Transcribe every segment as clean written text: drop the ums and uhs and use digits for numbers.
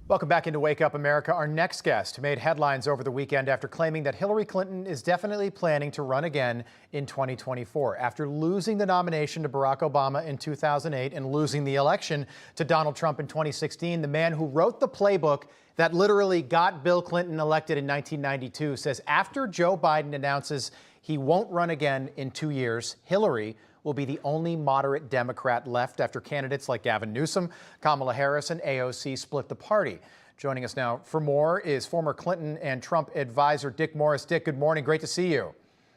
Welcome back into Wake Up America. Our next guest made headlines over the weekend after claiming that Hillary Clinton is definitely planning to run again in 2024. After losing the nomination to Barack Obama in 2008 and losing the election to Donald Trump in 2016, the man who wrote the playbook that literally got Bill Clinton elected in 1992 says after Joe Biden announces he won't run again in 2 years, Hillary will be the only moderate Democrat left after candidates like Gavin Newsom, Kamala Harris, and AOC split the party. Joining us now for more is former Clinton and Trump advisor Dick Morris. Dick, good morning. Great to see you.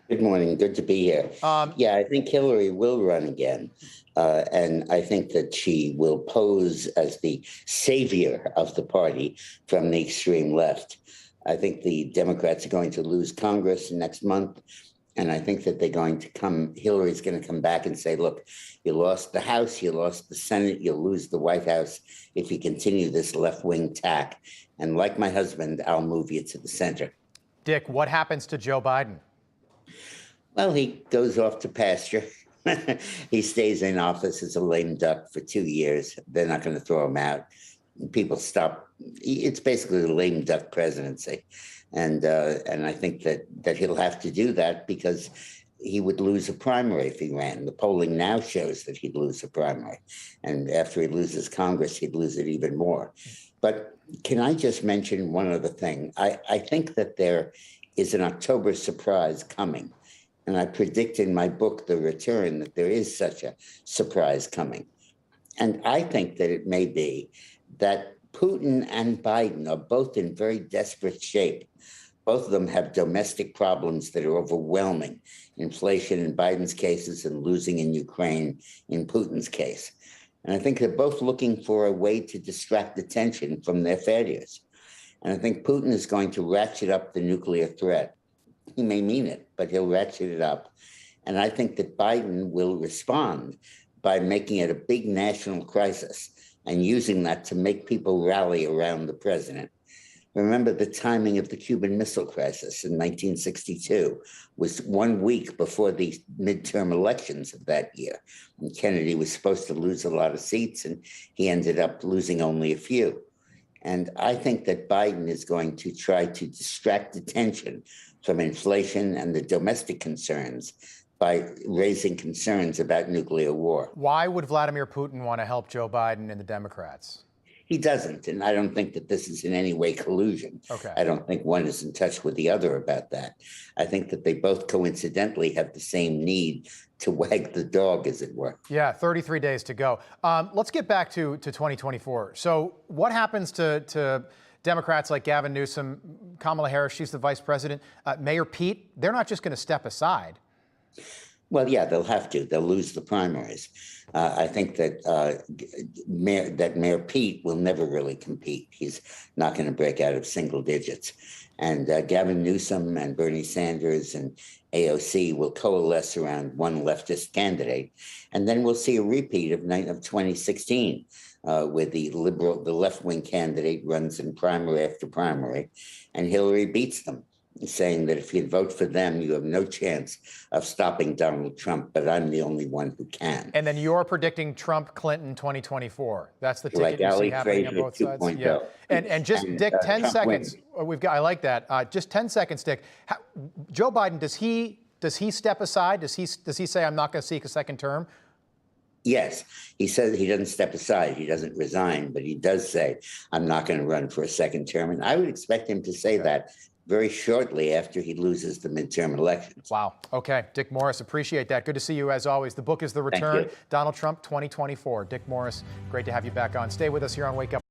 Good morning. Good to be here. Yeah, I think Hillary will run again. And I think that she will pose as the savior of the party from the extreme left. I think the Democrats are going to lose Congress next month. And I think that Hillary's going to come back and say, look, you lost the House, you lost the Senate, you'll lose the White House if you continue this left-wing tack. And like my husband, I'll move you to the center. Dick, what happens to Joe Biden? Well, he goes off to pasture. He stays in office as a lame duck for 2 years. They're not going to throw him out. People stop. It's basically a lame duck presidency. And I think that he'll have to do that because he would lose a primary if he ran. The polling now shows that he'd lose a primary. And after he loses Congress, he'd lose it even more. But can I just mention one other thing? I think that there is an October surprise coming. And I predict in my book, The Return, that there is such a surprise coming. And I think that it may be that Putin and Biden are both in very desperate shape. Both of them have domestic problems that are overwhelming. Inflation in Biden's cases and losing in Ukraine in Putin's case. And I think they're both looking for a way to distract attention from their failures. And I think Putin is going to ratchet up the nuclear threat. He may mean it, but he'll ratchet it up. And I think that Biden will respond by making it a big national crisis and using that to make people rally around the president. Remember, the timing of the Cuban Missile Crisis in 1962 was 1 week before the midterm elections of that year. And Kennedy was supposed to lose a lot of seats, and he ended up losing only a few. And I think that Biden is going to try to distract attention from inflation and the domestic concerns by raising concerns about nuclear war. Why would Vladimir Putin want to help Joe Biden and the Democrats? He doesn't, and I don't think that this is in any way collusion. Okay. I don't think one is in touch with the other about that. I think that they both coincidentally have the same need to wag the dog, as it were. Yeah, 33 days to go. Let's get back to 2024. So what happens to Democrats like Gavin Newsom, Kamala Harris, she's the vice president, Mayor Pete? They're not just going to step aside. Well, yeah, they'll have to. They'll lose the primaries. I think that Mayor Pete will never really compete. He's not going to break out of single digits. And Gavin Newsom and Bernie Sanders and AOC will coalesce around one leftist candidate. And then we'll see a repeat of 2016, where the left-wing candidate runs in primary after primary, and Hillary beats them, saying that if you vote for them, you have no chance of stopping Donald Trump, but I'm the only one who can. And then you're predicting Trump-Clinton 2024. That's the ticket you see happening on both sides. Yeah. And just, Dick, 10 Trump seconds. wins. I like that. Just 10 seconds, Dick. Joe Biden, does he step aside? Does he say, I'm not going to seek a second term? Yes, he says he doesn't step aside. He doesn't resign, but he does say, I'm not going to run for a second term. And I would expect him to say that very shortly after he loses the midterm elections. Wow. Okay. Dick Morris, appreciate that. Good to see you as always. The book is The Return, Donald Trump 2024. Dick Morris, great to have you back on. Stay with us here on Wake Up